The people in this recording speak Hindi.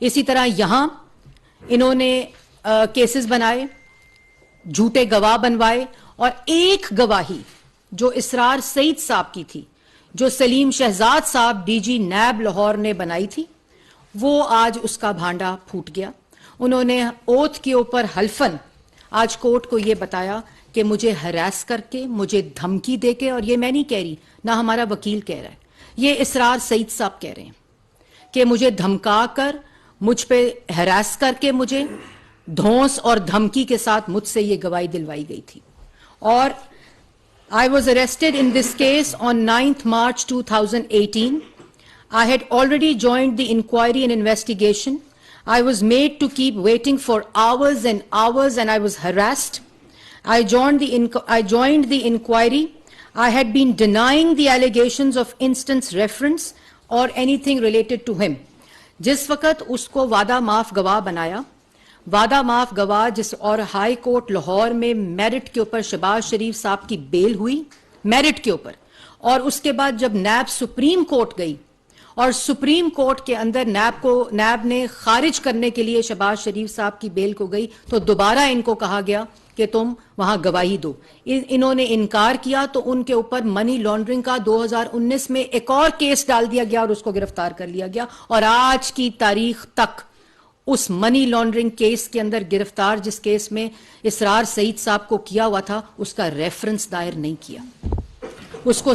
इसी तरह यहां इन्होंने केसेस बनाए, झूठे गवाह बनवाए, और एक गवाही जो इसरार सईद साहब की थी, जो सलीम शहजाद साहब डीजी नैब लाहौर ने बनाई थी, वो आज उसका भांडा फूट गया। उन्होंने ओथ के ऊपर हल्फन आज कोर्ट को यह बताया कि मुझे हरास करके, मुझे धमकी देके, और ये मैं नहीं कह रही, ना हमारा वकील कह रहा है, ये इसरार सईद साहब कह रहे हैं कि मुझे धमका कर, मुझ पे हरास करके, मुझे धौंस और धमकी के साथ मुझसे ये गवाही दिलवाई गई थी। और I was arrested in this case on 9th March 2018. I had already joined the inquiry and investigation. I was made to keep waiting for hours and hours, and I was harassed. I joined the inquiry. I had been denying the allegations of instance reference or anything related to him. जिस वक्त उसको वादा माफ गवाह बनाया, वादा माफ गवाह जिस और हाई कोर्ट लाहौर में मेरिट के ऊपर शहबाज शरीफ साहब की बेल हुई, मेरिट के ऊपर, और उसके बाद जब नैब सुप्रीम कोर्ट गई और सुप्रीम कोर्ट के अंदर नैब ने खारिज करने के लिए शहबाज शरीफ साहब की बेल को गई, तो दोबारा इनको कहा गया कि तुम वहां गवाही दो। इन्होंने इनकार किया तो उनके ऊपर मनी लॉन्ड्रिंग का 2019 में एक और केस डाल दिया गया और उसको गिरफ्तार कर लिया गया। और आज की तारीख तक उस मनी लॉन्ड्रिंग केस के अंदर गिरफ्तार, जिस केस में इसरार सईद साहब को किया हुआ था, उसका रेफरेंस दायर नहीं किया, उसको